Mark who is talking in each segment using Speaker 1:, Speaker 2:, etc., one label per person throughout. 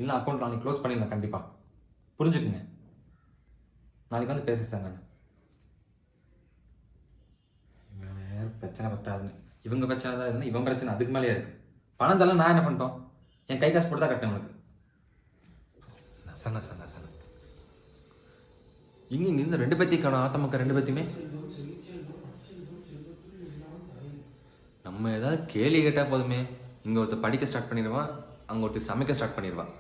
Speaker 1: இல்லை அக்கௌண்ட் நாளைக்கு க்ளோஸ் பண்ணிடலாம் கண்டிப்பாக. புரிஞ்சுக்குங்க. நாளைக்கு வந்து பேச சார். நான் வேறு பிரச்சனை பத்தாதுன்னு இவங்க பிரச்சனை தான் இருந்தால் இவன் பிரச்சனை அதுக்கு மேலேயே இருக்குது. பணம் தரலாம், நான் என்ன பண்ணிட்டோம்? என் கை காசு போட்டு தான் கட்டேன் உனக்கு. நசன இங்கே இந்த 2 பேத்தையும் காணும். ஆத்தமக்க 2 பேத்தையுமே நம்ம ஏதாவது கேள்வி கேட்டால் போதுமே, இங்கே ஒருத்தர் படிக்க ஸ்டார்ட் பண்ணிடுவான், அங்கே ஒருத்தர் சமைக்க ஸ்டார்ட் பண்ணிடுவான்.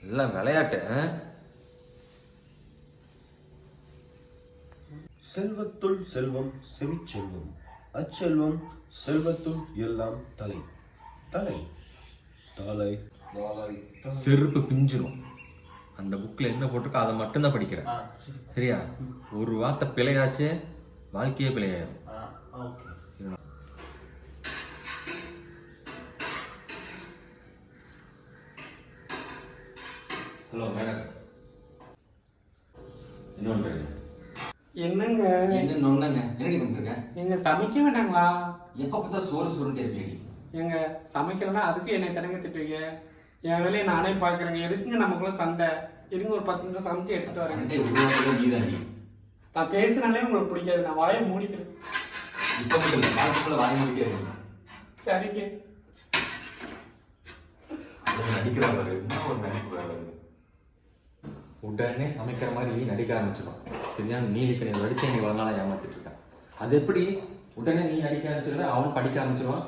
Speaker 1: எல்லாம் விளையாட்டு.
Speaker 2: செல்வத்துள் செல்வம் செவிச்செல்வம், அச்செல்வம் செல்வத்துள் எல்லாம் தலை தலை தலை
Speaker 1: செருப்பு பிஞ்சிரும். அந்த புக்கில் என்ன போட்டிருக்கோ அதை மட்டும்தான் படிக்கிறேன். சரியா? ஒரு வார்த்தை பிழையாச்சு வாழ்க்கையே பிழையாயிரும். ஹலோ மேடம், என்ன பண்றீங்க?
Speaker 3: என்னங்க
Speaker 1: என்ன நொன்னங்க? என்னடி பண்ணிருக்க?
Speaker 3: நீங்க சமைக்க வேண்டாங்களா?
Speaker 1: எப்ப பார்த்தா சோறு சோறுன்ட்டு இருப்பீடி.
Speaker 3: எங்க சமைக்கலன்னா அதுக்கு என்னை தடங்க திட்டுவீங்க. என் வேலையை நானே பாக்குறேங்க. எதுக்குங்க நமக்குள்ள சண்டை? இருங்க ஒரு 10 நிமிஷம் சமைச்சு எடுத்துட்டு வரேன்.
Speaker 1: சண்டை உருவாக்குறது நீதாண்டி.
Speaker 3: நான் பேசுனாலே உங்களுக்கு பிடிக்காது. நான் வாயை மூடிக்கிறேன்.
Speaker 1: இப்ப மட்டும் இல்லை, வாழ்க்கைக்குள்ள வாய் மூடிட்டே இருக்கணும்.
Speaker 3: சரிங்க.
Speaker 1: நடிக்கிற பாரு, என்ன ஒரு நடிப்பு வேறு. உடனே சமைக்கிற மாதிரி நடிக்க ஆரம்பிச்சிடும். சரியான நீலிக்கணி வடிச்சே நீ ஒரு நாளாக ஏமாத்திட்டு இருக்கேன். அது எப்படி உடனே நீ நடிக்க ஆரம்பிச்சிருக்க, அவன் படிக்க ஆரம்பிச்சிருவான்.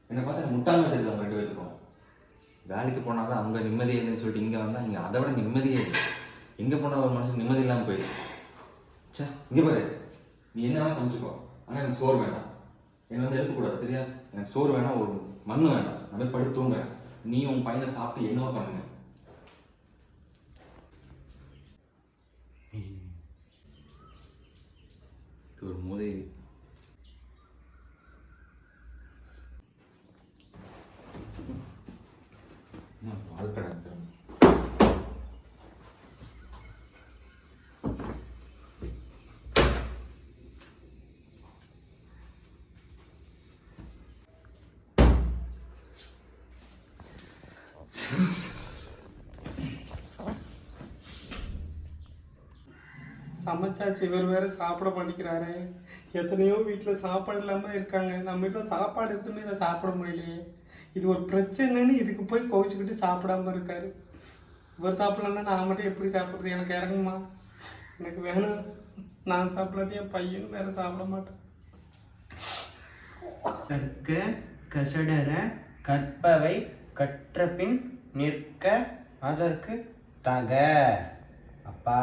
Speaker 1: என்னை பார்த்தா முட்டாள தெரியுது அவங்க 2 பேத்துக்கும். வேலைக்கு போனால் தான் அவங்க நிம்மதியே இல்லைன்னு சொல்லிட்டு இங்கே வந்தால் இங்கே அதை விட நிம்மதியே இல்லை. எங்கே போனால் ஒரு மனுஷன் நிம்மதி இல்லாமல் போயிடுச்சு. சே, இங்கே பாரு, நீ என்ன வேணால் சமைச்சுக்கோ, ஆனால் எனக்கு சோறு வேண்டாம். என்னை வந்து எழுப்பக்கூடாது. சரியா? எனக்கு சோறு வேணாம், ஒரு மண் வேண்டாம். நான் போய் படுத்து தூங்குறேன். நீ உன் பையனை சாப்பிட்டு என்னவோ பண்ணுங்க. இது ஒரு முதல் வாழ்க்கை.
Speaker 3: சமைச்சாச்சு, இவர் வேற சாப்பிட மாட்டேங்கிறாரு. எத்தனையோ வீட்டில் சாப்பாடு இல்லாமல் இருக்காங்க. நம்ம வீட்டில் சாப்பாடு எடுத்துமே இதை சாப்பிட முடியலையே. இது ஒரு பிரச்சனைன்னு இதுக்கு போய் கோவிச்சுக்கிட்டு சாப்பிடாம இருக்காரு. இவர் சாப்பிடலன்னா நான் மட்டும் எப்படி சாப்பிட்றது? எனக்கு இறங்குமா? எனக்கு வேணும். நான் சாப்பிடாட்டி என் பையனும் வேற சாப்பிட மாட்டேன்.
Speaker 4: கற்க கசடர கற்பவை கற்றபின் நிற்க அதற்கு தக. அப்பா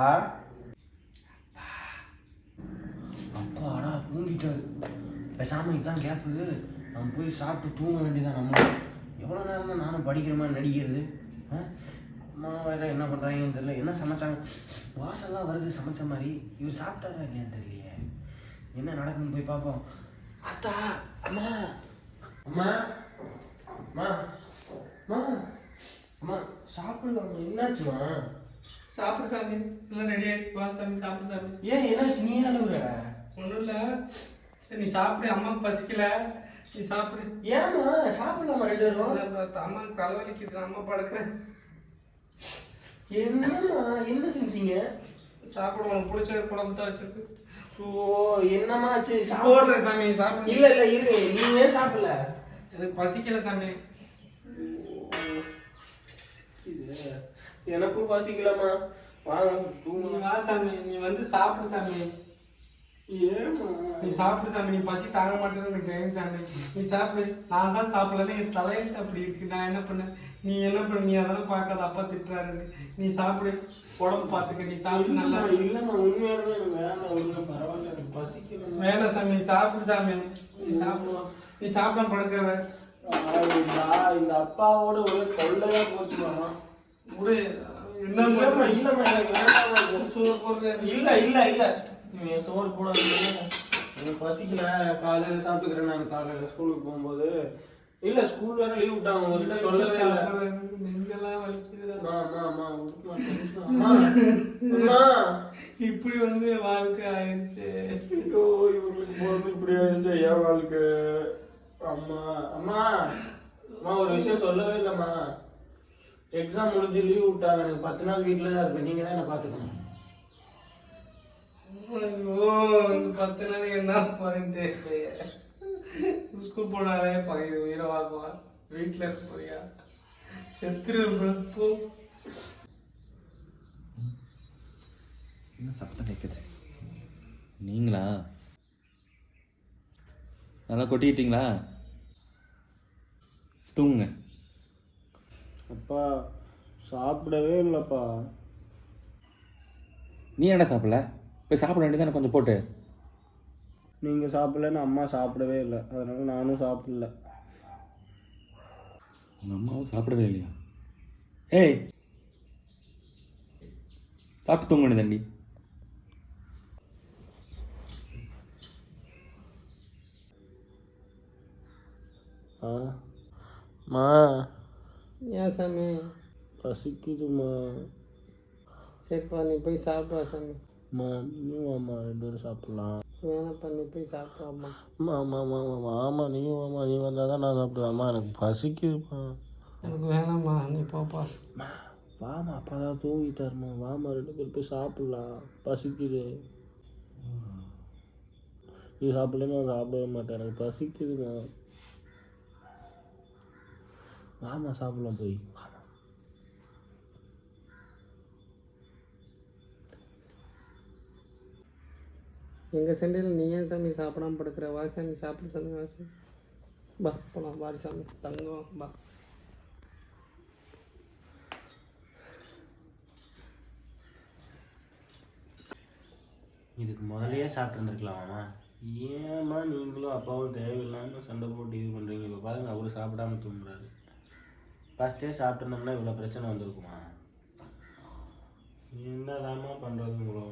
Speaker 4: அப்பாடா தூங்கிட்டாரு. பேசாம இதுதான் கேப்பு. நம்ம போய் சாப்பிட்டு தூங்க வேண்டியதான். நம்ம எவ்வளோ நேரம் தான் நானும் படிக்கிற மாதிரி நடிக்கிறது? அம்மா வேற என்ன பண்ணுறாங்கன்னு தெரியல. என்ன சமைச்சாங்க? வாசல்லாம் வருது சமைச்ச மாதிரி. இவர் சாப்பிட்டாரா இல்லையான்னு தெரியலையே. என்ன நடக்குதுன்னு போய் பார்ப்போம். அத்தா, அம்மா அம்மா அம்மா அம்மா அம்மா சாப்பிடலாம். என்னாச்சுமா?
Speaker 3: சாப்பிடு சாமி, எல்லாம் ரெடி ஆயிடுச்சு. வா சாமி, சாப்பிடு சாமி.
Speaker 4: ஏன் என்னாச்சு? நீ அழுகுற?
Speaker 3: ஒன்றும் இல்லை. சரி, நீ சாப்பிடு. அம்மாவுக்கு பசிக்கல, நீ சாப்பிடு.
Speaker 4: ஏமா சாப்பிடலாமா 2 பேரும்?
Speaker 3: அம்மாவுக்கு தலைவலிக்குது, நான் அம்மா படுக்கிறேன்.
Speaker 4: என்னம்மா என்ன செஞ்சீங்க?
Speaker 3: சாப்பிடு, உனக்கு பிடிச்ச குழம்பு தான் வச்சிருக்கு.
Speaker 4: ஓ என்னம்மா ஆச்சு?
Speaker 3: போடுறேன் சாமி, சாப்பிடு.
Speaker 4: இல்ல இல்ல இரு, நீங்க சாப்பிடல.
Speaker 3: எனக்கு பசிக்கல சாமி.
Speaker 4: எனக்கும் பசிக்கலம்மா. வாங்க
Speaker 3: நீ வா சாமி, நீ வந்து சாப்பிடு சாமி.
Speaker 4: ஏமா
Speaker 3: நீ சாப்பிடு சாமி. நீ பசி தாங்க மாட்டேன்னு எனக்கு தெரியும் சாமி. நீ சாப்பிடு. நான் தான் சாப்பிடல, என் தலையெழுத்து அப்படி இருக்கு. நான் என்ன பண்ண? நீ என்ன பண்ண? நீ அதெல்லாம் பார்க்காத, அப்பா திட்டுறாரு. நீ சாப்பிடு, உடம்பு பார்த்துக்க. நீ சாப்பிடு. நல்லா
Speaker 4: இல்லம்மா, உண்மையாலுமே எனக்கு வேணாம். ஒழுங்கா பரவாயில்ல, எனக்கு பசிக்கல.
Speaker 3: வேணாம் சாமி, நீ சாப்பிடு சாமி. நீ சாப்பிடு. நீ சாப்பிடாம படுக்காத.
Speaker 4: இந்த அப்பாவோட ஒரு தொல்லையா போச்சுமா.
Speaker 3: விடு. என்ன
Speaker 4: இல்லம்மா இல்லம்மா, எனக்கு வேண்டாம்.
Speaker 3: சோறு போடுறேன்.
Speaker 4: இல்ல இல்ல இல்ல, நீ சோறு போடாது. எனக்கு பசிக்கல, காலையில சாப்பிட்டுக்கிறேன். நான் காலையில ஸ்கூலுக்கு போகும்போது. இல்ல ஸ்கூல் வேற லீவ் விட்டாங்க. உங்ககிட்ட சொல்லவே இல்லை.
Speaker 3: நெஞ்செல்லாம் வலிக்குது. இப்படி வந்து வாழ்க்கை ஆயிடுச்சு.
Speaker 4: ஐயோ, இவங்களுக்கு போறது இப்படி ஆயிடுச்சு. ஏன் வாழ்க்கை? அம்மா அம்மா அம்மா, ஒரு விஷயம் சொல்லவே இல்லம்மா. எக்ஸாம் முடிஞ்சு லீவ் விட்டாங்க, எனக்கு 10 நாள் வீட்டில் தான் இருப்பேன், நீங்கள் தான் என்ன பார்த்துக்கணும்.
Speaker 3: ஐயோ இந்த 10 நாள் என்ன போறேன்ட்டு ஸ்கூல் போனாலே பகுதி உயிரை வாங்குவான். வீட்டில் இருக்க போறியா? செத்துரு போ.
Speaker 1: என்ன சத்தம் கேட்குது? நீங்களா? நல்லா கொட்டிக்கிட்டீங்களா? தூங்குங்க.
Speaker 4: அப்பா சாப்பிடவே இல்லைப்பா.
Speaker 1: நீ என்ன சாப்பிடல? போய் சாப்பிட வேண்டியதானே கொஞ்சம் போட்டு.
Speaker 4: நீங்கள் சாப்பிடலன்னு அம்மா சாப்பிடவே இல்லை, அதனால நானும் சாப்பிடல.
Speaker 1: உங்கள் அம்மாவும் சாப்பிடவே இல்லையா? ஏய், சாப்பிட்டு தூங்க வேண்டியதாண்டி.
Speaker 4: மா
Speaker 3: ஏன் சாமி?
Speaker 4: பசிக்குதுமா.
Speaker 3: சரிப்பா நீ போய் சாப்பிடுவா சாமி.
Speaker 4: அம்மா நீயும் வாம்மா, 2 பேரும் சாப்பிட்லாம்.
Speaker 3: வேணாப்பா நீ போய் சாப்பிடுவாம்மா.
Speaker 4: ஆமா நீயும் வாம்மா, நீ வந்தால் தான் நான் சாப்பிடுவேன். அம்மா எனக்கு பசிக்குதுமா.
Speaker 3: எனக்கு வேணாம்மா நீ போப்பா.
Speaker 4: வாமா, அப்பா தான் தூங்கிட்டாருமா. வாமா 2 பேர் போய் சாப்பிட்லாம், பசிக்குது. நீ சாப்பிடலன்னு நான் சாப்பிடவே மாட்டேன், எனக்கு பசிக்குதுமா. வாமா சாப்பிடலாம் போய்.
Speaker 3: எங்கள் சண்டையில் நீ ஏன் சாமி சாப்பிடாம படுக்கிற? வா சாமி சாப்பிடு சாமி. வா சாமி, பா போலாம். வாடி சாமி தங்கம் பா.
Speaker 4: இதுக்கு முதலையே சாப்பிட்ருந்துருக்கலாமாம்மா. ஏம்மா நீங்களும் அப்பாவும் தேவையில்லாமல் சண்டை போட்டு இது பண்ணுறீங்க? இப்போ பாருங்க, அவரு சாப்பிடாம தூங்குறாரு. ஃபஸ்ட்டே சாப்பிட்ருந்தோம்னா இவ்வளோ பிரச்சனை வந்திருக்குமா? என்னதாம்மா பண்ணுறது ப்ரோ?